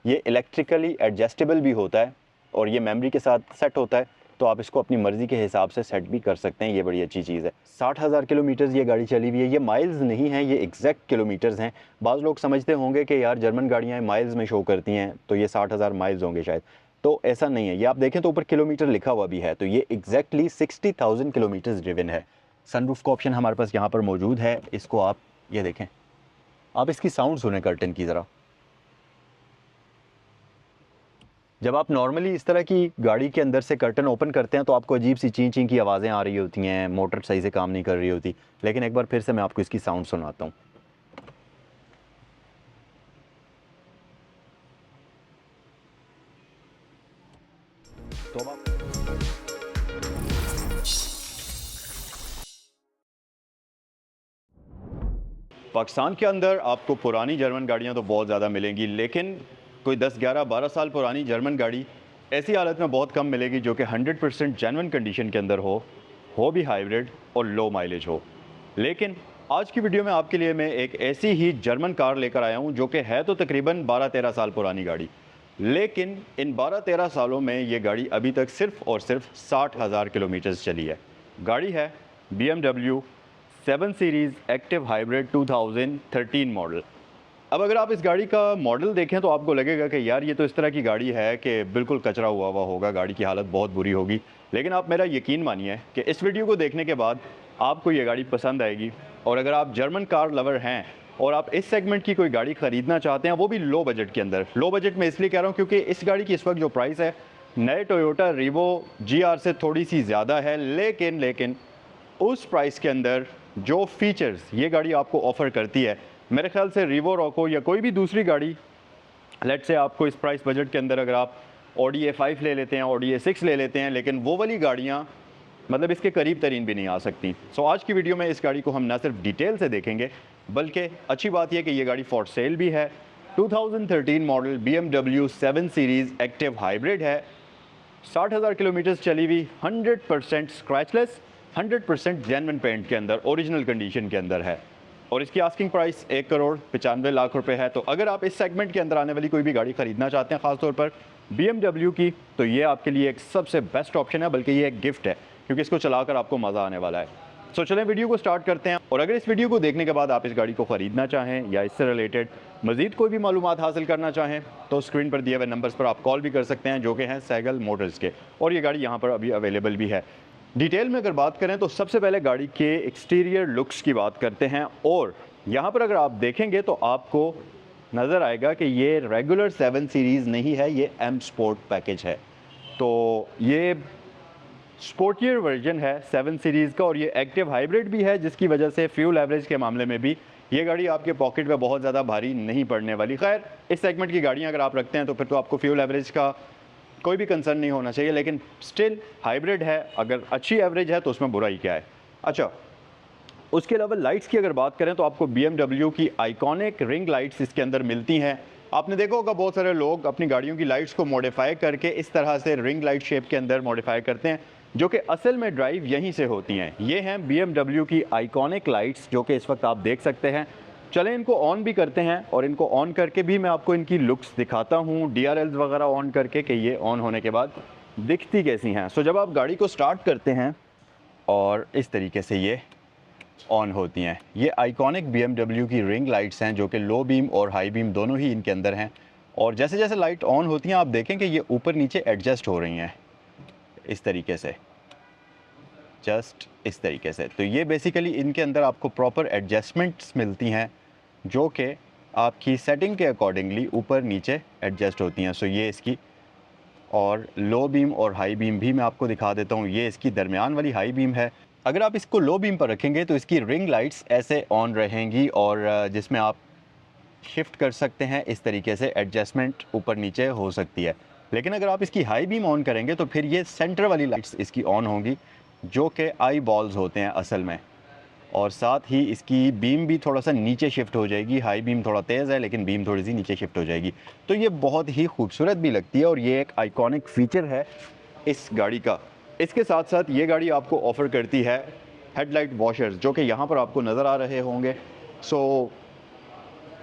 ये electrically adjustable भी होता है और ये मेमोरी के साथ सेट होता है, तो आप इसको अपनी मर्ज़ी के हिसाब से सेट भी कर सकते हैं। ये बड़ी अच्छी चीज़ है। 60,000 किलोमीटर्स ये गाड़ी चली हुई है। ये माइल्स नहीं है, ये एग्जैक्ट किलोमीटर्स हैं। बाज़ लोग समझते होंगे कि यार जर्मन गाड़ियाँ माइल्स में शो करती हैं तो ये 60,000 माइल्स होंगे शायद, तो ऐसा नहीं है। ये आप देखें तो ऊपर किलोमीटर लिखा हुआ भी है, तो ये एग्जैक्टली 60,000 किलोमीटर्स ड्रिवन है। सनरूफ का ऑप्शन हमारे पास यहाँ पर मौजूद है। इसको आप ये देखें, आप इसकी साउंड सुने कर्टन की ज़रा। जब आप नॉर्मली इस तरह की गाड़ी के अंदर से कर्टन ओपन करते हैं तो आपको अजीब सी चीं चीं की आवाज़ें आ रही होती हैं, मोटर सही से काम नहीं कर रही होती। लेकिन एक बार फिर से मैं आपको इसकी साउंड सुनाता हूँ। तो अब पाकिस्तान के अंदर आपको पुरानी जर्मन गाड़ियाँ तो बहुत ज़्यादा मिलेंगी, लेकिन कोई 10, 11, 12 साल पुरानी जर्मन गाड़ी ऐसी हालत में बहुत कम मिलेगी जो कि 100% जेन्युइन कंडीशन के अंदर हो भी हाइब्रिड और लो माइलेज हो। लेकिन आज की वीडियो में आपके लिए मैं एक ऐसी ही जर्मन कार लेकर आया हूँ जो कि है तो तकरीबन 12-13 साल पुरानी गाड़ी, लेकिन इन 12-13 सालों में ये गाड़ी अभी तक सिर्फ़ और सिर्फ 60,000 किलोमीटर्स चली है। गाड़ी है BMW 7 series active hybrid 2013 model. अब अगर आप इस गाड़ी का मॉडल देखें तो आपको लगेगा कि यार ये तो इस तरह की गाड़ी है कि बिल्कुल कचरा हुआ होगा, गाड़ी की हालत बहुत बुरी होगी। लेकिन आप मेरा यकीन मानिए कि इस वीडियो को देखने के बाद आपको ये गाड़ी पसंद आएगी। और अगर आप जर्मन कार लवर हैं और आप इस सेगमेंट की कोई गाड़ी ख़रीदना चाहते हैं, वो भी लो बजट के अंदर, लो बजट में इसलिए कह रहा हूँ क्योंकि इस गाड़ी की इस वक्त जो प्राइस है नए टोयोटा रीवो GR से थोड़ी सी ज़्यादा है, लेकिन उस प्राइस के अंदर जो फीचर्स ये गाड़ी आपको ऑफ़र करती है, मेरे ख्याल से रीवो रॉको या कोई भी दूसरी गाड़ी, लेट से आपको इस प्राइस बजट के अंदर अगर आप ऑडी A5 ले लेते हैं, ऑडी A6 ले लेते हैं, लेकिन वो वाली गाड़ियाँ मतलब इसके करीब तरीन भी नहीं आ सकती। सो आज की वीडियो में इस गाड़ी को हम ना सिर्फ डिटेल से देखेंगे, बल्कि अच्छी बात यह कि ये गाड़ी फॉर सेल भी है। 2013 model BMW 7 series active hybrid है। 60,000 किलोमीटर्स चली हुई, 100% स्क्रैचलेस, 100% जेन्युइन पेंट के अंदर, ओरिजिनल कंडीशन के अंदर है। और इसकी आस्किंग प्राइस 1,95,00,000 रुपए है। तो अगर आप इस सेगमेंट के अंदर आने वाली कोई भी गाड़ी ख़रीदना चाहते हैं, ख़ासतौर पर BMW की, तो ये आपके लिए एक सबसे बेस्ट ऑप्शन है, बल्कि ये एक गिफ्ट है क्योंकि इसको चलाकर आपको मज़ा आने वाला है। सो चलें वीडियो को स्टार्ट करते हैं। और अगर इस वीडियो को देखने के बाद आप इस गाड़ी को ख़रीदना चाहें या इससे रिलेटेड मज़ीद कोई भी मालूमात हासिल करना चाहें तो स्क्रीन पर दिए हुए नंबर्स पर आप कॉल भी कर सकते हैं, जो कि हैं सैगल मोटर्स के, और ये गाड़ी यहाँ पर अभी अवेलेबल भी है। डिटेल में अगर बात करें तो सबसे पहले गाड़ी के एक्सटीरियर लुक्स की बात करते हैं। और यहाँ पर अगर आप देखेंगे तो आपको नज़र आएगा कि ये रेगुलर 7 सीरीज़ नहीं है, ये M स्पोर्ट पैकेज है। तो ये स्पोर्टियर वर्जन है 7 सीरीज़ का, और ये एक्टिव हाइब्रिड भी है, जिसकी वजह से फ्यूल एवरेज के मामले में भी ये गाड़ी आपके पॉकेट में बहुत ज़्यादा भारी नहीं पड़ने वाली। खैर, इस सेगमेंट की गाड़ियाँ अगर आप रखते हैं तो फिर तो आपको फ्यूल एवरेज का कोई भी कंसर्न नहीं होना चाहिए, लेकिन स्टिल हाइब्रिड है, अगर अच्छी एवरेज है तो उसमें बुराई क्या है। अच्छा, उसके अलावा लाइट्स की अगर बात करें तो आपको BMW की आइकॉनिक रिंग लाइट्स इसके अंदर मिलती हैं। आपने देखा होगा बहुत सारे लोग अपनी गाड़ियों की लाइट्स को मॉडिफाई करके इस तरह से रिंग लाइट शेप के अंदर मॉडिफाई करते हैं, जो कि असल में ड्राइव यहीं से होती हैं। ये हैं BMW की आइकॉनिक लाइट्स, जो कि इस वक्त आप देख सकते हैं। चलें इनको ऑन भी करते हैं और इनको ऑन करके भी मैं आपको इनकी लुक्स दिखाता हूँ, DRLs वगैरह ऑन करके कि ये ऑन होने के बाद दिखती कैसी हैं। सो जब आप गाड़ी को स्टार्ट करते हैं और इस तरीके से ये ऑन होती हैं, ये आइकॉनिक BMW की रिंग लाइट्स हैं, जो कि लो बीम और हाई बीम दोनों ही इनके अंदर हैं। और जैसे जैसे लाइट ऑन होती हैं आप देखें कि ये ऊपर नीचे एडजस्ट हो रही हैं इस तरीके से, जस्ट इस तरीके से। तो ये बेसिकली इनके अंदर आपको प्रॉपर एडजस्टमेंट्स मिलती हैं, जो कि आपकी सेटिंग के अकॉर्डिंगली ऊपर नीचे एडजस्ट होती हैं। सो ये इसकी, और लो बीम और हाई बीम भी मैं आपको दिखा देता हूँ। ये इसकी दरमियान वाली हाई बीम है। अगर आप इसको लो बीम पर रखेंगे तो इसकी रिंग लाइट्स ऐसे ऑन रहेंगी, और जिसमें आप शिफ्ट कर सकते हैं, इस तरीके से एडजस्टमेंट ऊपर नीचे हो सकती है। लेकिन अगर आप इसकी हाई बीम ऑन करेंगे तो फिर ये सेंटर वाली लाइट्स इसकी ऑन होंगी, जो कि आई बॉल्स होते हैं असल में। और साथ ही इसकी बीम भी थोड़ा सा नीचे शिफ्ट हो जाएगी। हाई बीम थोड़ा तेज़ है, लेकिन बीम थोड़ी सी नीचे शिफ्ट हो जाएगी। तो ये बहुत ही खूबसूरत भी लगती है, और ये एक आइकॉनिक फ़ीचर है इस गाड़ी का। इसके साथ साथ ये गाड़ी आपको ऑफ़र करती है हेडलाइट वॉशर्स, जो कि यहाँ पर आपको नज़र आ रहे होंगे। सो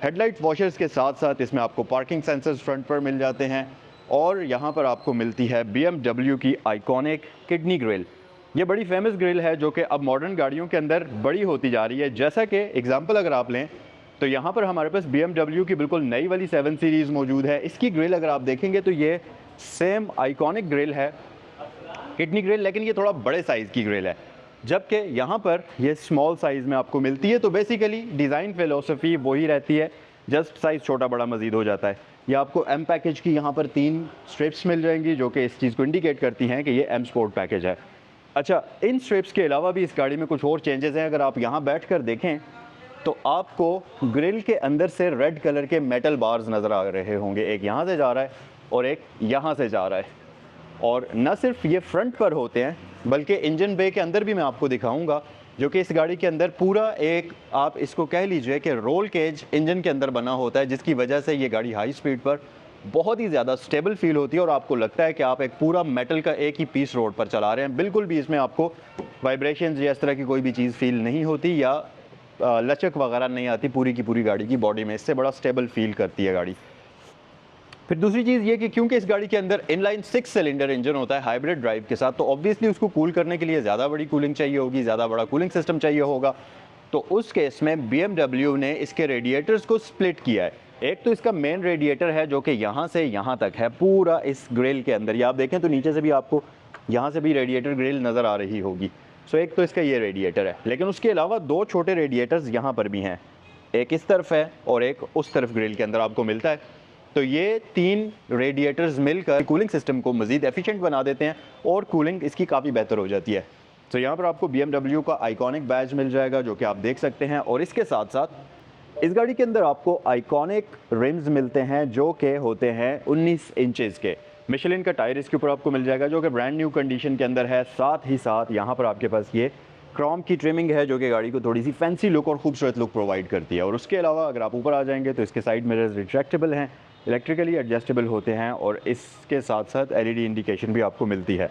हेडलाइट वॉशर्स के साथ साथ इसमें आपको पार्किंग सेंसर्स फ्रंट पर मिल जाते हैं और यहाँ पर आपको मिलती है BMW की आइकॉनिक किडनी ग्रिल। ये बड़ी फेमस ग्रिल है जो कि अब मॉडर्न गाड़ियों के अंदर बड़ी होती जा रही है। जैसा कि एग्जांपल अगर आप लें तो यहाँ पर हमारे पास BMW की बिल्कुल नई वाली 7 सीरीज़ मौजूद है। इसकी ग्रिल अगर आप देखेंगे तो ये सेम आइकॉनिक ग्रिल है, किडनी ग्रिल, लेकिन ये थोड़ा बड़े साइज़ की ग्रिल है, जबकि यहाँ पर ये स्मॉल साइज़ में आपको मिलती है। तो बेसिकली डिज़ाइन फ़िलोसफी वही रहती है, जस्ट साइज़ छोटा बड़ा मज़ीद हो जाता है। ये आपको M पैकेज की यहाँ पर 3 स्ट्रिप्स मिल जाएंगी जो कि इस चीज़ को इंडिकेट करती हैं कि ये M स्पोर्ट पैकेज है। अच्छा, इन स्ट्रिप्स के अलावा भी इस गाड़ी में कुछ और चेंजेस हैं। अगर आप यहाँ बैठ कर देखें तो आपको ग्रिल के अंदर से रेड कलर के मेटल बार्स नज़र आ रहे होंगे। एक यहाँ से जा रहा है और एक यहाँ से जा रहा है। और न सिर्फ ये फ्रंट पर होते हैं बल्कि इंजन बे के अंदर भी मैं आपको दिखाऊंगा, जो कि इस गाड़ी के अंदर पूरा एक, आप इसको कह लीजिए कि रोल केज इंजन के अंदर बना होता है, जिसकी वजह से ये गाड़ी हाई स्पीड पर बहुत ही ज़्यादा स्टेबल फील होती है और आपको लगता है कि आप एक पूरा मेटल का एक ही पीस रोड पर चला रहे हैं। बिल्कुल भी इसमें आपको वाइब्रेशंस या इस तरह की कोई भी चीज़ फील नहीं होती या लचक वगैरह नहीं आती पूरी की पूरी गाड़ी की बॉडी में। इससे बड़ा स्टेबल फील करती है गाड़ी। फिर दूसरी चीज़ ये कि क्योंकि इस गाड़ी के अंदर इनलाइन 6 सिलेंडर इंजन होता है हाइब्रिड ड्राइव के साथ, तो ऑब्वियसली उसको कूल करने के लिए ज़्यादा बड़ी कूलिंग चाहिए होगी, ज़्यादा बड़ा कूलिंग सिस्टम चाहिए होगा। तो उस केस में BMW ने इसके रेडिएटर्स को स्प्लिट किया है। एक तो इसका मेन रेडिएटर है जो कि यहाँ से यहाँ तक है पूरा इस ग्रिल के अंदर। या आप देखें तो नीचे से भी आपको यहाँ से भी रेडिएटर ग्रिल नज़र आ रही होगी। सो एक तो इसका ये रेडिएटर है, लेकिन उसके अलावा 2 छोटे रेडिएटर्स यहाँ पर भी हैं, एक इस तरफ है और एक उस तरफ ग्रिल के अंदर आपको मिलता है। तो ये 3 रेडिएटर्स मिलकर कूलिंग सिस्टम को मज़ीद एफिशिएंट बना देते हैं और कूलिंग इसकी काफ़ी बेहतर हो जाती है। तो यहाँ पर आपको BMW का आइकॉनिक बैज मिल जाएगा जो कि आप देख सकते हैं, और इसके साथ साथ इस गाड़ी के अंदर आपको आइकॉनिक रिम्स मिलते हैं जो कि होते हैं 19 इंचेस के। मिशेलिन का टायर इसके ऊपर आपको मिल जाएगा जो कि ब्रांड न्यू कंडीशन के अंदर है। साथ ही साथ यहाँ पर आपके पास ये क्रोम की ट्रिमिंग है जो कि गाड़ी को थोड़ी सी फैंसी लुक और खूबसूरत लुक प्रोवाइड करती है। और उसके अलावा अगर आप ऊपर आ जाएंगे तो इसके साइड मिरर्स रिट्रैक्टेबल हैं, इलेक्ट्रिकली एडजस्टेबल होते हैं, और इसके साथ साथ LED इंडिकेशन भी आपको मिलती है।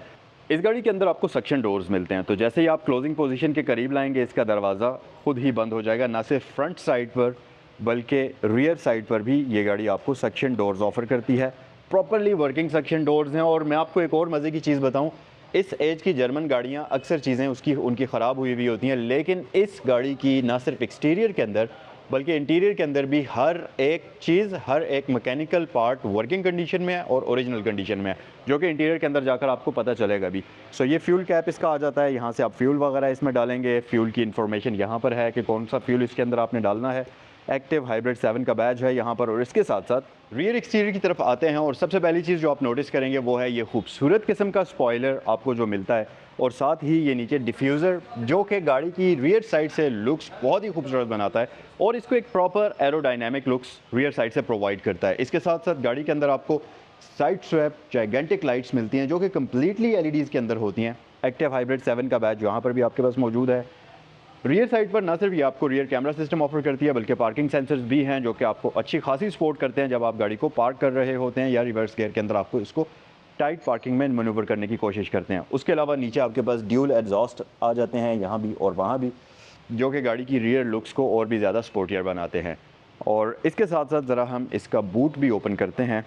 इस गाड़ी के अंदर आपको सक्शन डोर्स मिलते हैं, तो जैसे ही आप क्लोजिंग पोजीशन के करीब लाएंगे इसका दरवाज़ा खुद ही बंद हो जाएगा। ना सिर्फ फ्रंट साइड पर बल्कि रियर साइड पर भी ये गाड़ी आपको सक्शन डोर्स ऑफर करती है। प्रॉपरली वर्किंग सक्शन डोर्स हैं। और मैं आपको एक और मज़े की चीज़ बताऊँ, इस एज की जर्मन गाड़ियाँ अक्सर चीज़ें उनकी ख़राब हुई हुई होती हैं, लेकिन इस गाड़ी की ना सिर्फ एक्सटीरियर के अंदर बल्कि इंटीरियर के अंदर भी हर एक चीज़, हर एक मैकेनिकल पार्ट वर्किंग कंडीशन में है और ओरिजिनल कंडीशन में है, जो कि इंटीरियर के अंदर जाकर आपको पता चलेगा भी। सो ये फ्यूल कैप इसका आ जाता है, यहाँ से आप फ्यूल वगैरह इसमें डालेंगे। फ्यूल की इन्फॉर्मेशन यहाँ पर है कि कौन सा फ्यूल इसके अंदर आपने डालना है। एक्टिव हाइब्रिड 7 का बैज है यहाँ पर। और इसके साथ साथ रियर एक्सटीरियर की तरफ आते हैं और सबसे पहली चीज़ जो आप नोटिस करेंगे वो है ये खूबसूरत किस्म का स्पॉइलर आपको जो मिलता है, और साथ ही ये नीचे डिफ्यूज़र जो कि गाड़ी की रियर साइड से लुक्स बहुत ही खूबसूरत बनाता है और इसको एक proper aerodynamic looks rear side से प्रोवाइड करता है। इसके साथ साथ गाड़ी के अंदर आपको साइड स्वैप जाइगेंटिक लाइट्स मिलती हैं जो कि कम्प्लीटली LEDs के अंदर होती हैं। एक्टिव हाइब्रिड 7 का बैज यहाँ पर भी आपके पास मौजूद है। रियर साइड पर ना सिर्फ ये आपको रियर कैमरा सिस्टम ऑफर करती है बल्कि पार्किंग सेंसर्स भी हैं जो कि आपको अच्छी खासी सपोर्ट करते हैं जब आप गाड़ी को पार्क कर रहे होते हैं या रिवर्स गियर के अंदर आपको इसको टाइट पार्किंग में मैनूवर करने की कोशिश करते हैं। उसके अलावा नीचे आपके पास ड्यूल एग्जॉस्ट आ जाते हैं यहाँ भी और वहाँ भी, जो कि गाड़ी की रियर लुक्स को और भी ज़्यादा स्पोर्टियर बनाते हैं। और इसके साथ साथ ज़रा हम इसका बूट भी ओपन करते हैं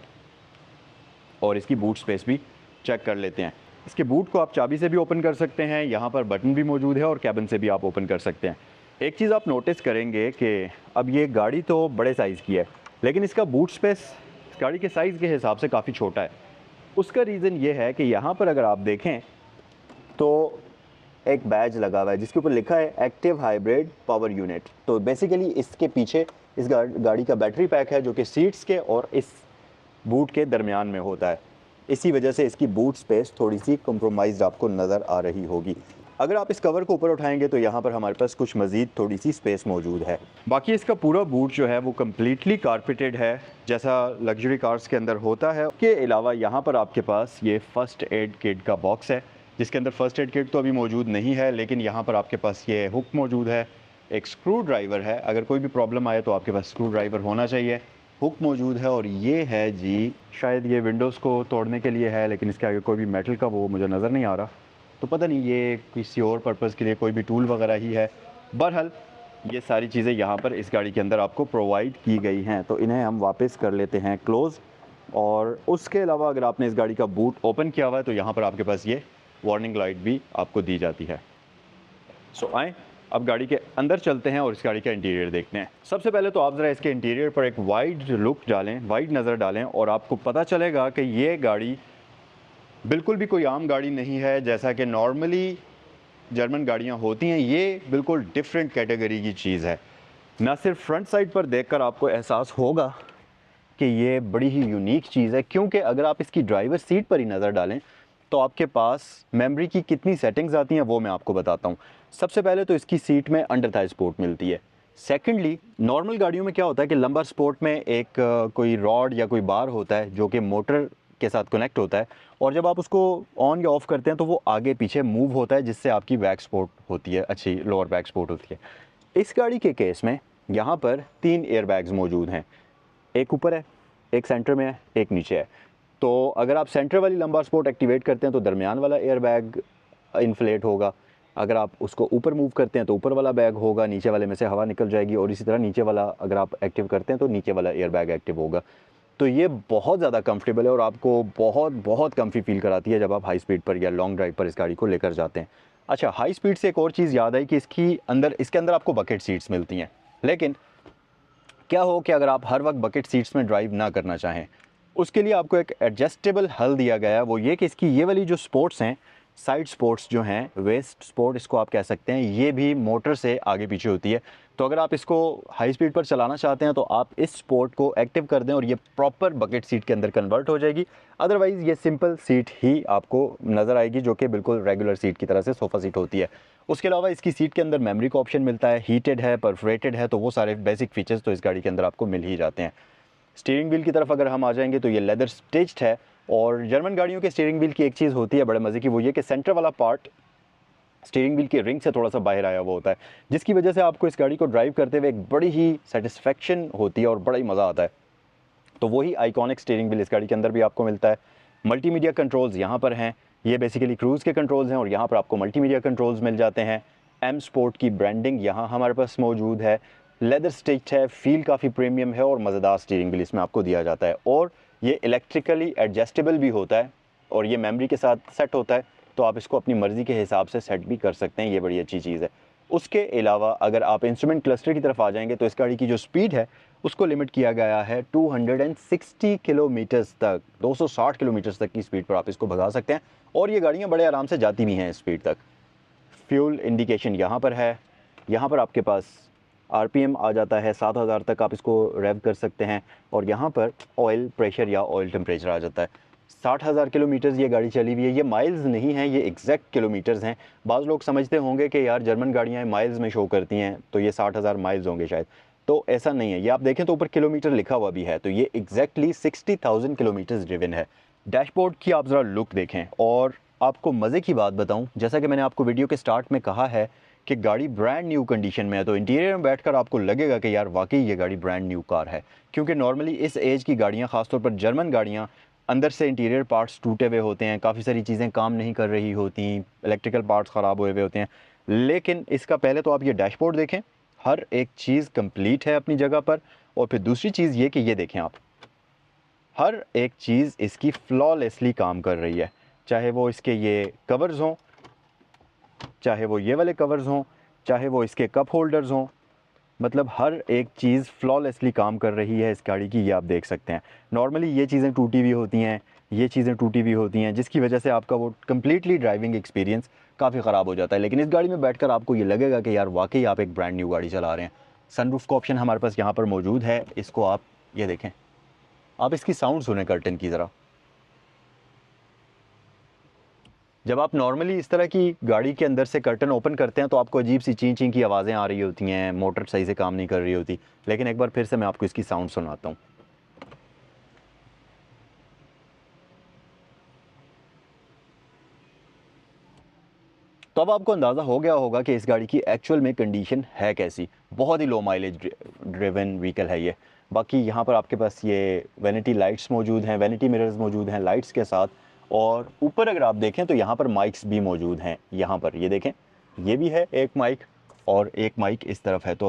और इसकी बूट स्पेस भी चेक कर लेते हैं। इसके बूट को आप चाबी से भी ओपन कर सकते हैं, यहाँ पर बटन भी मौजूद है और कैबिन से भी आप ओपन कर सकते हैं। एक चीज़ आप नोटिस करेंगे कि अब ये गाड़ी तो बड़े साइज़ की है लेकिन इसका बूट स्पेस गाड़ी के साइज़ के हिसाब से काफ़ी छोटा है। उसका रीज़न ये है कि यहाँ पर अगर आप देखें तो एक बैज लगा हुआ है जिसके ऊपर लिखा है एक्टिव हाइब्रिड पावर यूनिट। तो बेसिकली इसके पीछे इस गाड़ी का बैटरी पैक है जो कि सीट्स के और इस बूट के दरमियान में होता है। इसी वजह से इसकी बूट स्पेस थोड़ी सी कॉम्प्रोमाइज़ आपको नज़र आ रही होगी। अगर आप इस कवर को ऊपर उठाएंगे तो यहाँ पर हमारे पास कुछ मज़ीद थोड़ी सी स्पेस मौजूद है। बाकी इसका पूरा बूट जो है वो कम्प्लीटली कारपेटेड है जैसा लग्जरी कार्स के अंदर होता है। उसके अलावा यहाँ पर आपके पास ये फ़र्स्ट एड किट का बॉक्स है जिसके अंदर फ़र्स्ट एड किट तो अभी मौजूद नहीं है, लेकिन यहाँ पर आपके पास ये हुक मौजूद है, एक स्क्रू ड्राइवर है, अगर कोई भी प्रॉब्लम आए तो आपके पास स्क्रू ड्राइवर होना चाहिए, हुक मौजूद है। और ये है जी, शायद ये विंडोज़ को तोड़ने के लिए है लेकिन इसके आगे कोई भी मेटल का वो मुझे नज़र नहीं आ रहा, तो पता नहीं ये किसी और पर्पज़ के लिए कोई भी टूल वगैरह ही है। बहरहाल ये सारी चीज़ें यहाँ पर इस गाड़ी के अंदर आपको प्रोवाइड की गई हैं, तो इन्हें हम वापस कर लेते हैं क्लोज़। और उसके अलावा अगर आपने इस गाड़ी का बूट ओपन किया हुआ है तो यहाँ पर आपके पास ये वार्निंग लाइट भी आपको दी जाती है। सो आएँ अब गाड़ी के अंदर चलते हैं और इस गाड़ी का इंटीरियर देखते हैं। सबसे पहले तो आप ज़रा इसके इंटीरियर पर एक वाइड लुक डालें, वाइड नज़र डालें और आपको पता चलेगा कि ये गाड़ी बिल्कुल भी कोई आम गाड़ी नहीं है जैसा कि नॉर्मली जर्मन गाड़ियाँ होती हैं। ये बिल्कुल डिफरेंट कैटेगरी की चीज़ है। ना सिर्फ फ्रंट साइड पर देखकर आपको एहसास होगा कि ये बड़ी ही यूनिक चीज़ है, क्योंकि अगर आप इसकी ड्राइवर सीट पर ही नज़र डालें तो आपके पास मेमोरी की कितनी सेटिंग्स आती हैं वो मैं आपको बताता हूँ। सबसे पहले तो इसकी सीट में अंडर थाई सपोर्ट मिलती है। सेकेंडली, नॉर्मल गाड़ियों में क्या होता है कि लंबर सपोर्ट में एक कोई रॉड या कोई बार होता है जो कि मोटर के साथ कनेक्ट होता है, और जब आप उसको ऑन या ऑफ़ करते हैं तो वो आगे पीछे मूव होता है, जिससे आपकी बैक सपोर्ट होती है, अच्छी लोअर बैक सपोर्ट होती है। इस गाड़ी के केस में यहाँ पर 3 एयर बैग्स मौजूद हैं, एक ऊपर है, एक सेंटर में है, एक नीचे है। तो अगर आप सेंटर वाली लंबार सपोर्ट एक्टिवेट करते हैं तो दरमियान वाला एयर बैग इन्फ्लेट होगा। अगर आप उसको ऊपर मूव करते हैं तो ऊपर वाला बैग होगा, नीचे वाले में से हवा निकल जाएगी, और इसी तरह नीचे वाला अगर आप एक्टिव करते हैं तो नीचे वाला एयर बैग एक्टिव होगा। तो ये बहुत ज़्यादा कंफर्टेबल है और आपको बहुत बहुत कम्फी फील कराती है जब आप हाई स्पीड पर या लॉन्ग ड्राइव पर इस गाड़ी को लेकर जाते हैं। अच्छा, हाई स्पीड से एक और चीज़ याद आई कि इसके अंदर आपको बकेट सीट्स मिलती हैं। लेकिन क्या हो कि अगर आप हर वक्त बकेट सीट्स में ड्राइव ना करना चाहें, उसके लिए आपको एक एडजस्टेबल हल दिया गया है। वो ये कि इसकी ये वाली जो स्पोर्ट्स हैं, साइड स्पोर्ट्स जो हैं, वेस्ट स्पोर्ट इसको आप कह सकते हैं, ये भी मोटर से आगे पीछे होती है। तो अगर आप इसको हाई स्पीड पर चलाना चाहते हैं तो आप इस स्पोर्ट को एक्टिव कर दें और ये प्रॉपर बकेट सीट के अंदर कन्वर्ट हो जाएगी। अदरवाइज़ ये सिंपल सीट ही आपको नज़र आएगी जो कि बिल्कुल रेगुलर सीट की तरह से सोफ़ा सीट होती है। उसके अलावा इसकी सीट के अंदर मेमोरी का ऑप्शन मिलता है, हीटेड है, परफोरेटेड है, तो वो सारे बेसिक फीचर्स तो इस गाड़ी के अंदर आपको मिल ही जाते हैं। स्टीयरिंग व्हील की तरफ अगर हम आ जाएंगे तो ये लेदर स्टिच्ड है, और जर्मन गाड़ियों के स्टीयरिंग व्हील की एक चीज़ होती है बड़े मज़े की, वो ये कि सेंटर वाला पार्ट स्टीयरिंग व्हील की रिंग से थोड़ा सा बाहर आया हुआ होता है, जिसकी वजह से आपको इस गाड़ी को ड्राइव करते हुए एक बड़ी ही सेटिस्फेक्शन होती है और बड़ा ही मज़ा आता है। तो वही आइकॉनिक स्टीयरिंग व्हील इस गाड़ी के अंदर भी आपको मिलता है। मल्टीमीडिया कंट्रोल्स यहाँ पर हैं, ये बेसिकली क्रूज़ के कंट्रोल्स हैं और यहाँ पर आपको मल्टीमीडिया कंट्रोल्स मिल जाते हैं। एम स्पोर्ट की ब्रांडिंग यहाँ हमारे पास मौजूद है, लेदर स्टिच्ड है, फील काफ़ी प्रीमियम है और मज़ेदार स्टीयरिंग व्हील इसमें आपको दिया जाता है। और ये इलेक्ट्रिकली एडजस्टेबल भी होता है और ये मेमोरी के साथ सेट होता है, तो आप इसको अपनी मर्ज़ी के हिसाब से सेट भी कर सकते हैं, ये बड़ी अच्छी चीज़ है। उसके अलावा अगर आप इंस्ट्रूमेंट क्लस्टर की तरफ आ जाएंगे तो इस गाड़ी की जो स्पीड है उसको लिमिट किया गया है 260 किलोमीटर्स तक, 260 किलोमीटर्स तक की स्पीड पर आप इसको भगा सकते हैं, और ये गाड़ियाँ बड़े आराम से जाती भी हैं इस स्पीड तक। फ्यूल इंडिकेशन यहाँ पर है, यहाँ पर आपके पास आरपीएम आ जाता है, 7000 तक आप इसको रेव कर सकते हैं, और यहाँ पर ऑयल प्रेशर या ऑयल टेम्परेचर आ जाता है। 60,000 किलोमीटर्स ये गाड़ी चली हुई है, ये माइल्स नहीं हैं, ये एग्जैक्ट किलोमीटर्स हैं। बाज़ लोग समझते होंगे कि यार जर्मन गाड़ियाँ माइल्स में शो करती हैं तो ये 60,000 माइल्स होंगे शायद, तो ऐसा नहीं है। ये आप देखें तो ऊपर किलोमीटर लिखा हुआ भी है, तो ये एग्जैक्टली 60,000 किलोमीटर्स ड्रिवन है। डैशबोर्ड की आप ज़रा लुक देखें, और आपको मज़े की बात बताऊं, जैसा कि मैंने आपको वीडियो के स्टार्ट में कहा है कि गाड़ी ब्रांड न्यू कंडीशन में है, तो इंटीरियर में बैठकर आपको लगेगा कि यार वाकई ये गाड़ी ब्रांड न्यू कार है, क्योंकि नॉर्मली इस एज की गाड़ियाँ, ख़ासतौर पर जर्मन गाड़ियाँ, अंदर से इंटीरियर पार्ट्स टूटे हुए होते हैं, काफ़ी सारी चीज़ें काम नहीं कर रही होती, इलेक्ट्रिकल पार्ट्स ख़राब हुए हुए होते हैं। लेकिन इसका पहले तो आप ये डैशबोर्ड देखें, हर एक चीज़ कंप्लीट है अपनी जगह पर, और फिर दूसरी चीज़ ये कि ये देखें आप, हर एक चीज़ इसकी फ्लॉलेसली काम कर रही है, चाहे वो इसके ये कवर्स हों, चाहे वो ये वाले कवर्स हों, चाहे वो इसके कप होल्डर्स हों, मतलब हर एक चीज़ फ्लॉलेसली काम कर रही है इस गाड़ी की, ये आप देख सकते हैं। नॉर्मली ये चीज़ें टूटी हुई होती हैं, ये चीज़ें टूटी हुई होती हैं, जिसकी वजह से आपका वो कम्प्लीटली ड्राइविंग एक्सपीरियंस काफ़ी ख़राब हो जाता है। लेकिन इस गाड़ी में बैठकर आपको ये लगेगा कि यार वाकई आप एक ब्रांड न्यू गाड़ी चला रहे हैं। सनरूफ का ऑप्शन हमारे पास यहाँ पर मौजूद है, इसको आप ये देखें, आप इसकी साउंड सुने कर्टन की ज़रा। जब आप नॉर्मली इस तरह की गाड़ी के अंदर से कर्टन ओपन करते हैं तो आपको अजीब सी ची ची की आवाज़ें आ रही होती हैं, मोटर सही से काम नहीं कर रही होती, लेकिन एक बार फिर से मैं आपको इसकी साउंड सुनाता हूँ। तो अब आपको अंदाज़ा हो गया होगा कि इस गाड़ी की एक्चुअल में कंडीशन है कैसी। बहुत ही लो माइलेज ड्रिवन व्हीकल है ये। बाकी यहाँ पर आपके पास ये वैनिटी लाइट्स मौजूद हैं, वैनिटी मिरर्स मौजूद हैं लाइट्स के साथ, और ऊपर अगर आप देखें तो यहाँ पर माइक्स भी मौजूद हैं। यहाँ पर ये देखें, ये भी है एक माइक, और एक माइक इस तरफ है। तो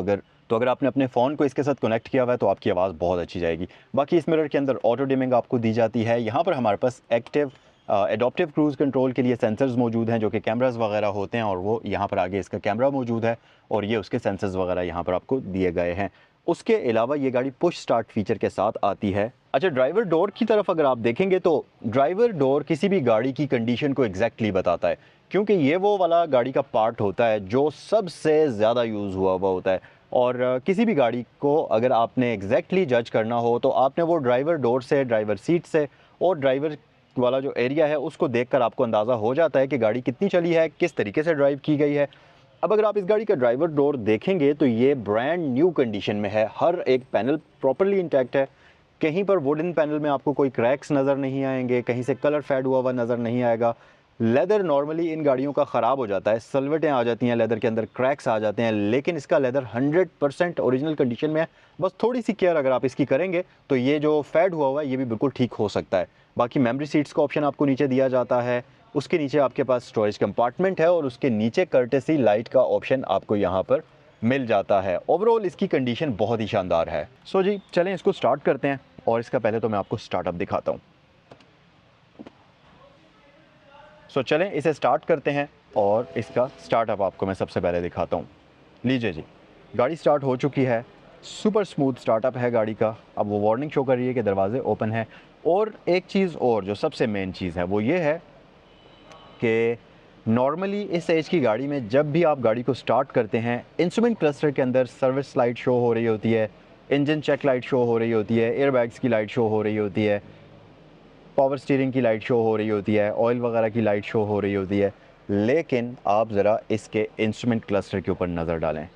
अगर आपने अपने फ़ोन को इसके साथ कनेक्ट किया हुआ है तो आपकी आवाज़ बहुत अच्छी जाएगी। बाकी इस मिरर के अंदर ऑटो डिमिंग आपको दी जाती है। यहाँ पर हमारे पास एक्टिव एडॉप्टिव क्रूज़ कंट्रोल के लिए सेंसर्स मौजूद हैं जो कि कैमरास वगैरह होते हैं, और वो यहाँ पर आगे इसका कैमरा मौजूद है और ये उसके सेंसर्स वगैरह यहाँ पर आपको दिए गए हैं। उसके अलावा ये गाड़ी पुश स्टार्ट फीचर के साथ आती है। अच्छा, ड्राइवर डोर की तरफ अगर आप देखेंगे तो ड्राइवर डोर किसी भी गाड़ी की कंडीशन को एग्जैक्टली बताता है, क्योंकि ये वो वाला गाड़ी का पार्ट होता है जो सबसे ज़्यादा यूज़ हुआ हुआ होता है। और किसी भी गाड़ी को अगर आपने एग्जैक्टली जज करना हो तो आपने वो ड्राइवर डोर से, ड्राइवर सीट से और ड्राइवर वाला जो एरिया है उसको देखकर आपको अंदाज़ा हो जाता है कि गाड़ी कितनी चली है, किस तरीके से ड्राइव की गई है। अब अगर आप इस गाड़ी का ड्राइवर डोर देखेंगे तो ये ब्रांड न्यू कंडीशन में है, हर एक पैनल प्रॉपरली इंटैक्ट है। कहीं पर वुडन पैनल में आपको कोई क्रैक्स नज़र नहीं आएंगे, कहीं से कलर फेड हुआ हुआ नज़र नहीं आएगा। लेदर नॉर्मली इन गाड़ियों का ख़राब हो जाता है, सलवटें आ जाती हैं लेदर के अंदर, क्रैक्स आ जाते हैं, लेकिन इसका लेदर 100% ओरिजिनल कंडीशन में है। बस थोड़ी सी केयर अगर आप इसकी करेंगे तो ये जो फेड हुआ हुआ है ये भी बिल्कुल ठीक हो सकता है। बाकी मेमोरी सीट्स का ऑप्शन आपको नीचे दिया जाता है, उसके नीचे आपके पास स्टोरेज कंपार्टमेंट है और उसके नीचे कर्टेसी लाइट का ऑप्शन आपको यहाँ पर मिल जाता है। ओवरऑल इसकी कंडीशन बहुत ही शानदार है। सो जी चलें इसको स्टार्ट करते हैं, और इसका पहले तो मैं आपको स्टार्टअप दिखाता हूँ। सो चलें इसे स्टार्ट करते हैं और इसका स्टार्टअप आपको मैं सबसे पहले दिखाता हूँ। लीजिए जी, गाड़ी स्टार्ट हो चुकी है, सुपर स्मूथ स्टार्टअप है गाड़ी का। अब वो वार्निंग शो कर रही है कि दरवाजे ओपन है। और एक चीज़ और जो सबसे मेन चीज़ है वो ये है कि नॉर्मली इस एज की गाड़ी में जब भी आप गाड़ी को स्टार्ट करते हैं, इंस्ट्रूमेंट क्लस्टर के अंदर सर्विस लाइट शो हो रही होती है, इंजन चेक लाइट शो हो रही होती है, एयरबैग्स की लाइट शो हो रही होती है, पावर स्टीयरिंग की लाइट शो हो रही होती है, ऑयल वगैरह की लाइट शो हो रही होती है। लेकिन आप ज़रा इसके इंस्ट्रूमेंट क्लस्टर के ऊपर नज़र डालें,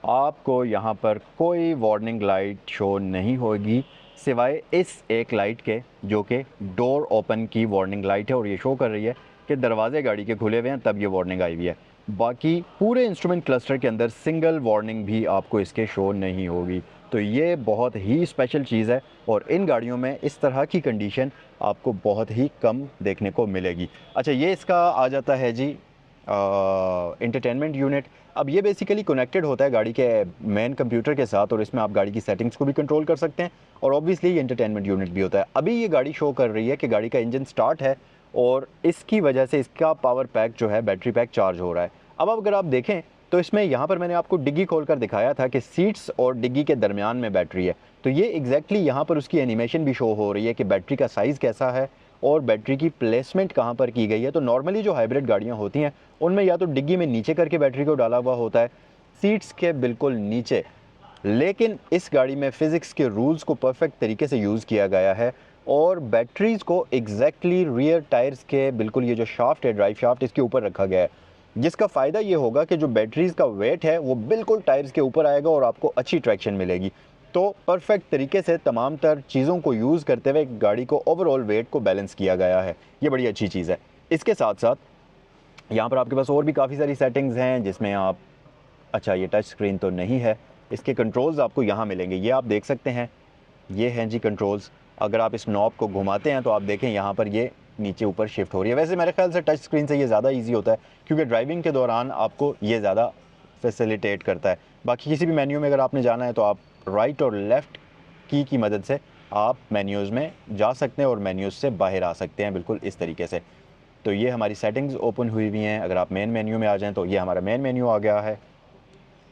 आपको यहाँ पर कोई वार्निंग लाइट शो नहीं होगी सिवाय इस एक लाइट के, जो कि डोर ओपन की वार्निंग लाइट है और ये शो कर रही है कि दरवाजे गाड़ी के खुले हुए हैं, तब ये वार्निंग आई हुई है। बाकी पूरे इंस्ट्रूमेंट क्लस्टर के अंदर सिंगल वार्निंग भी आपको इसके शो नहीं होगी। तो ये बहुत ही स्पेशल चीज़ है और इन गाड़ियों में इस तरह की कंडीशन आपको बहुत ही कम देखने को मिलेगी। अच्छा, ये इसका आ जाता है जी इंटरटेनमेंट यूनिट। अब ये बेसिकली कनेक्टेड होता है गाड़ी के मेन कंप्यूटर के साथ और इसमें आप गाड़ी की सेटिंग्स को भी कंट्रोल कर सकते हैं और ऑब्वियसली ये इंटरटेनमेंट यूनिट भी होता है। अभी ये गाड़ी शो कर रही है कि गाड़ी का इंजन स्टार्ट है और इसकी वजह से इसका पावर पैक जो है, बैटरी पैक चार्ज हो रहा है। अब अगर आप देखें तो इसमें यहाँ पर मैंने आपको डिग्गी खोलकर दिखाया था कि सीट्स और डिग्गी के दरमियान में बैटरी है, तो ये एग्जैक्टली यहाँ पर उसकी एनिमेशन भी शो हो रही है कि बैटरी का साइज़ कैसा है और बैटरी की प्लेसमेंट कहाँ पर की गई है। तो नॉर्मली जो हाइब्रिड गाड़ियाँ होती हैं उनमें या तो डिग्गी में नीचे करके बैटरी को डाला हुआ होता है, सीट्स के बिल्कुल नीचे, लेकिन इस गाड़ी में फ़िज़िक्स के रूल्स को परफेक्ट तरीके से यूज़ किया गया है और बैटरीज़ को एग्जैक्टली रियर टायर्स के बिल्कुल ये जो शाफ्ट है, ड्राइव शाफ्ट, इसके ऊपर रखा गया है, जिसका फ़ायदा ये होगा कि जो बैटरीज़ का वेट है वो बिल्कुल टायर्स के ऊपर आएगा और आपको अच्छी ट्रैक्शन मिलेगी। तो परफेक्ट तरीके से तमाम तर चीज़ों को यूज़ करते हुए गाड़ी को ओवरऑल वेट को बैलेंस किया गया है, ये बड़ी अच्छी चीज़ है। इसके साथ साथ यहाँ पर आपके पास और भी काफ़ी सारी सेटिंग्स हैं जिसमें आप, अच्छा ये टच स्क्रीन तो नहीं है, इसके कंट्रोल्स आपको यहाँ मिलेंगे, ये आप देख सकते हैं, ये हैं जी कंट्रोल्स। अगर आप इस नॉब को घुमाते हैं तो आप देखें यहाँ पर ये नीचे ऊपर शिफ्ट हो रही है। वैसे मेरे ख्याल से टच स्क्रीन से ये ज़्यादा इजी होता है क्योंकि ड्राइविंग के दौरान आपको ये ज़्यादा फैसिलिटेट करता है। बाकी किसी भी मेन्यू में अगर आपने जाना है तो आप राइट और लेफ़्ट की मदद से आप मेन्यूज़ में जा सकते हैं और मेन्यूज़ से बाहर आ सकते हैं, बिल्कुल इस तरीके से। तो ये हमारी सेटिंग्स ओपन हुई हुई हैं। अगर आप मेन मेन्यू में आ जाएँ तो ये हमारा मेन मेन्यू आ गया है।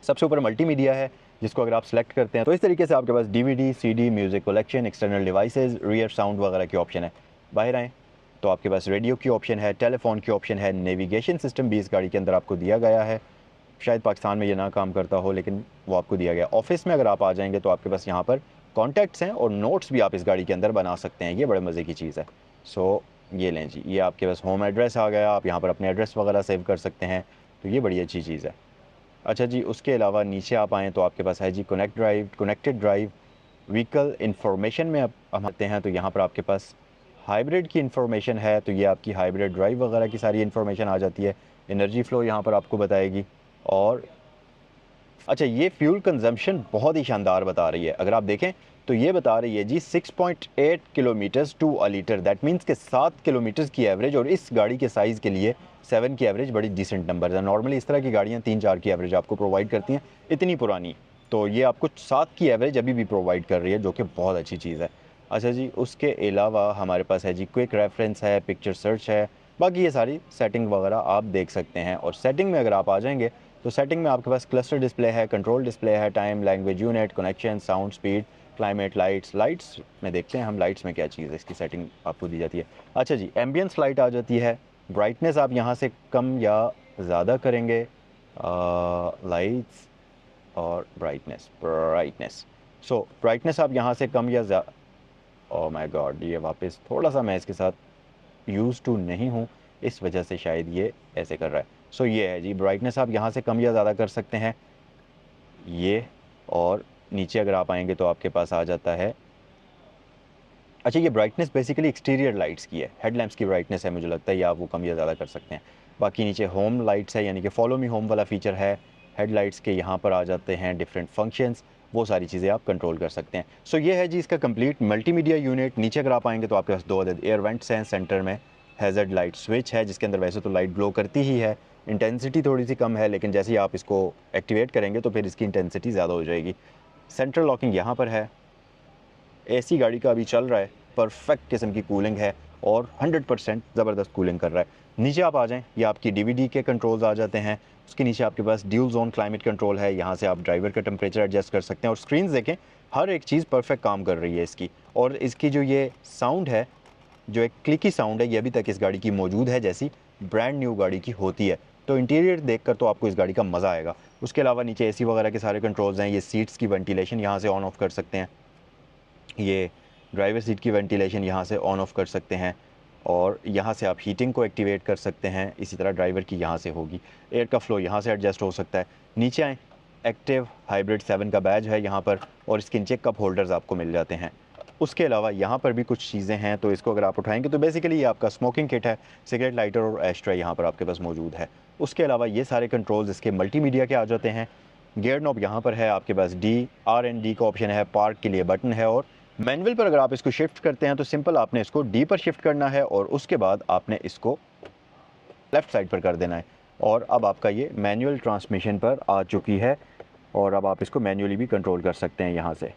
सबसे ऊपर मल्टीमीडिया है जिसको अगर आप सेलेक्ट करते हैं तो इस तरीके से आपके पास DVD, CD, music collection, external devices, rear sound वगैरह के ऑप्शन है। बाहर आएँ तो आपके पास रेडियो की ऑप्शन है, टेलीफोन की ऑप्शन है, नेविगेशन सिस्टम भी इस गाड़ी के अंदर आपको दिया गया है। शायद पाकिस्तान में ये ना काम करता हो लेकिन वो आपको दिया गया। ऑफिस में अगर आप आ जाएंगे तो आपके पास यहाँ पर कॉन्टैक्ट्स हैं और नोट्स भी आप इस गाड़ी के अंदर बना सकते हैं, ये बड़े मज़े की चीज़ है। सो ये लें जी, ये आपके पास होम एड्रेस आ गया, आप यहाँ पर अपने एड्रेस वगैरह सेव कर सकते हैं, तो ये बड़ी अच्छी चीज़ है। अच्छा जी, उसके अलावा नीचे आप आएँ तो आपके पास है जी कनेक्टेड ड्राइव, व्हीकल इन्फॉर्मेशन में आप हम आते हैं तो यहाँ पर आपके पास हाइब्रिड की इन्फॉर्मेशन है, तो ये आपकी हाइब्रिड ड्राइव वगैरह की सारी इन्फॉर्मेशन आ जाती है। एनर्जी फ़्लो यहाँ पर आपको बताएगी और अच्छा ये फ्यूल कंजम्पशन बहुत ही शानदार बता रही है। अगर आप देखें तो ये बता रही है जी 6.8 kilometres to a litre, that means के 7 किलोमीटर्स की एवरेज, और इस गाड़ी के साइज़ के लिए 7 की एवरेज बड़ी डिसेंट नंबर है। नॉर्मली इस तरह की गाड़ियाँ 3-4 की एवरेज आपको प्रोवाइड करती हैं, इतनी पुरानी, तो ये आपको 7 की एवरेज अभी भी प्रोवाइड कर रही है, जो कि बहुत अच्छी चीज़ है। अच्छा जी, उसके अलावा हमारे पास है जी क्विक रेफरेंस है, पिक्चर सर्च है, बाकी ये सारी सेटिंग वगैरह आप देख सकते हैं। और सेटिंग में अगर आप आ जाएंगे तो सेटिंग में आपके पास क्लस्टर डिस्प्ले है, कंट्रोल डिस्प्ले है, time, language unit, connection, sound, speed, climate, lights में देखते हैं हम लाइट्स में क्या चीज़ है, इसकी सेटिंग आपको दी जाती है। अच्छा जी, एम्बियंस लाइट आ जाती है, ब्राइटनेस आप यहाँ से कम या ज़्यादा करेंगे, लाइट्स और ब्राइटनेस सो ब्राइटनेस आप यहाँ से कम या ओह माय गॉड, ये वापस थोड़ा सा मैं इसके साथ यूज़ टू नहीं हूँ, इस वजह से शायद ये ऐसे कर रहा है। सो ये है जी, ब्राइटनेस आप यहाँ से कम या ज़्यादा कर सकते हैं ये, और नीचे अगर आप आएंगे तो आपके पास आ जाता है, अच्छा ये ब्राइटनेस बेसिकली एक्सटीरियर लाइट्स की है, हेडलैम्प्स की ब्राइटनेस है मुझे लगता है, या आप वो कम या ज़्यादा कर सकते हैं। बाकी नीचे होम लाइट्स है, यानी कि फॉलो मी होम वाला फीचर है, हेडलाइट्स के यहाँ पर आ जाते हैं डिफरेंट फंक्शंस, वो सारी चीज़ें आप कंट्रोल कर सकते हैं। सो ये है जी इसका कंप्लीट मल्टीमीडिया यूनिट। नीचे अगर आप आएंगे तो आपके पास 2 अदद एयर वेंट्स हैं, सेंटर में हैज़र्ड लाइट स्विच है, जिसके अंदर वैसे तो लाइट ग्लो करती ही है, इंटेंसिटी थोड़ी सी कम है, लेकिन जैसे ही आप इसको एक्टिवेट करेंगे तो फिर इसकी इंटेंसिटी ज़्यादा हो जाएगी। सेंट्रल लॉकिंग यहाँ पर है, एसी गाड़ी का अभी चल रहा है, परफेक्ट किस्म की कूलिंग है और 100% ज़बरदस्त कूलिंग कर रहा है। नीचे आप आ जाएं, ये आपकी डीवीडी के कंट्रोल्स आ जाते हैं, उसके नीचे आपके पास ड्यूल जोन क्लाइमेट कंट्रोल है, यहाँ से आप ड्राइवर का टेम्परेचर एडजस्ट कर सकते हैं। और स्क्रीन देखें, हर एक चीज़ परफेक्ट काम कर रही है इसकी। और इसकी जो ये साउंड है, जो एक क्लिकी साउंड है, ये अभी तक इस गाड़ी की मौजूद है जैसी ब्रांड न्यू गाड़ी की होती है। तो इंटीरियर देखकर तो आपको इस गाड़ी का मज़ा आएगा। उसके अलावा नीचे एसी वगैरह के सारे कंट्रोल्स हैं, ये सीट्स की वेंटिलेशन यहाँ से ऑन ऑफ कर सकते हैं, ये ड्राइवर सीट की वेंटिलेशन यहाँ से ऑन ऑफ कर सकते हैं, और यहाँ से आप हीटिंग को एक्टिवेट कर सकते हैं। इसी तरह ड्राइवर की यहाँ से होगी, एयर का फ्लो यहाँ से एडजस्ट हो सकता है। नीचे आएँ, एक्टिव हाइब्रिड 7 का बैज है यहाँ पर, और इसके नीचे कप होल्डर्स आपको मिल जाते हैं। उसके अलावा यहाँ पर भी कुछ चीज़ें हैं, तो इसको अगर आप उठाएंगे तो बेसिकली ये आपका स्मोकिंग किट है, सिगरेट लाइटर और एस्ट्रे यहाँ पर आपके पास मौजूद है। उसके अलावा ये सारे कंट्रोल्स इसके मल्टीमीडिया के आ जाते हैं। गियर नॉब यहाँ पर है आपके पास, RND का ऑप्शन है, पार्क के लिए बटन है, और मैनुअल पर अगर आप इसको शिफ्ट करते हैं तो सिंपल आपने इसको डी पर शिफ्ट करना है, और उसके बाद आपने इसको लेफ़्ट साइड पर कर देना है, और अब आपका ये मैनुअल ट्रांसमिशन पर आ चुकी है, और अब आप इसको मैनुअली भी कंट्रोल कर सकते हैं यहाँ से।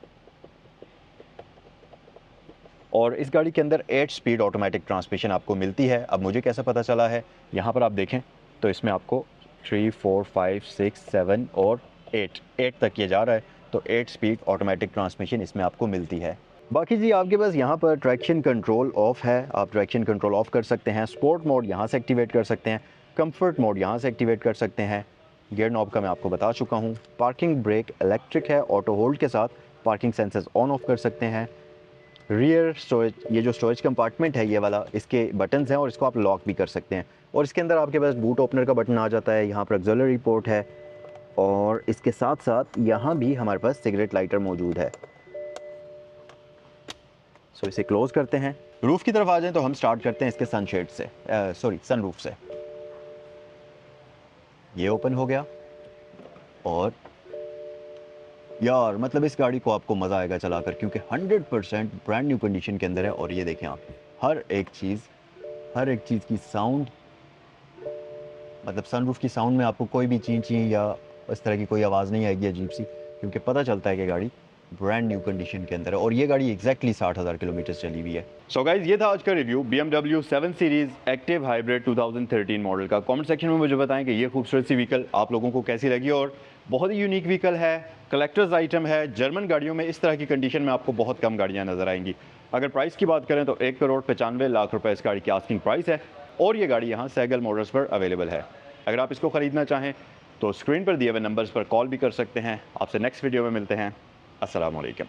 और इस गाड़ी के अंदर 8 स्पीड ऑटोमेटिक ट्रांसमिशन आपको मिलती है। अब मुझे कैसे पता चला है, यहाँ पर आप देखें तो इसमें आपको 3, 4, 5, 6, 7 और 8 तक ये जा रहा है, तो 8 स्पीड ऑटोमेटिक ट्रांसमिशन इसमें आपको मिलती है। बाकी जी आपके पास यहाँ पर ट्रैक्शन कंट्रोल ऑफ है, आप ट्रैक्शन कंट्रोल ऑफ कर सकते हैं, स्पोर्ट मोड यहाँ से एक्टिवेट कर सकते हैं, कंफर्ट मोड यहाँ से एक्टिवेट कर सकते हैं। गियर नॉब का मैं आपको बता चुका हूँ। पार्किंग ब्रेक इलेक्ट्रिक है, ऑटो होल्ड के साथ पार्किंग सेंसर्स ऑन ऑफ कर सकते हैं। रियर स्टोरेज, ये जो स्टोरेज कंपार्टमेंट है ये वाला, इसके बटन्स हैं और इसको आप लॉक भी कर सकते हैं। और इसके अंदर आपके पास बूट ओपनर का बटन आ जाता है, यहाँ पर ऑक्सिलरी पोर्ट है, और इसके साथ साथ यहाँ भी हमारे पास सिगरेट लाइटर मौजूद है। सो इसे क्लोज़ करते हैं। रूफ़ की तरफ आ जाएं तो हम स्टार्ट करते हैं इसके सनशेड से, सनरूफ से। ये ओपन हो गया, और यार मतलब इस गाड़ी को आपको मज़ा आएगा चलाकर, क्योंकि 100% ब्रांड न्यू कंडीशन के अंदर है। और ये देखें आप, हर एक चीज़ की साउंड, मतलब सनरूफ की साउंड में आपको कोई भी ची ची या इस तरह की कोई आवाज़ नहीं आएगी अजीब सी, क्योंकि पता चलता है कि गाड़ी ब्रांड न्यू कंडीशन के अंदर है। और ये गाड़ी एग्जैक्टली 60,000 किलोमीटर चली हुई है। सो गाइज, ये था आज का review BMW 7 series active hybrid 2013 model का। कमेंट सेक्शन में मुझे बताएं कि ये खूबसूरत सी व्हीकल आप लोगों को कैसी लगी, और बहुत ही यूनिक व्हीकल है, कलेक्टर्स आइटम है। जर्मन गाड़ियों में इस तरह की कंडीशन में आपको बहुत कम गाड़ियाँ नज़र आएंगी। अगर प्राइस की बात करें तो 1,95,00,000 रुपये इस गाड़ी की आस्किंग प्राइस है, और ये गाड़ी यहाँ सैगल मोटर्स पर अवेलेबल है। अगर आप इसको ख़रीदना चाहें तो स्क्रीन पर दिए हुए नंबर्स पर कॉल भी कर सकते हैं। आपसे नेक्स्ट वीडियो में मिलते हैं। अस्सलाम वालेकुम।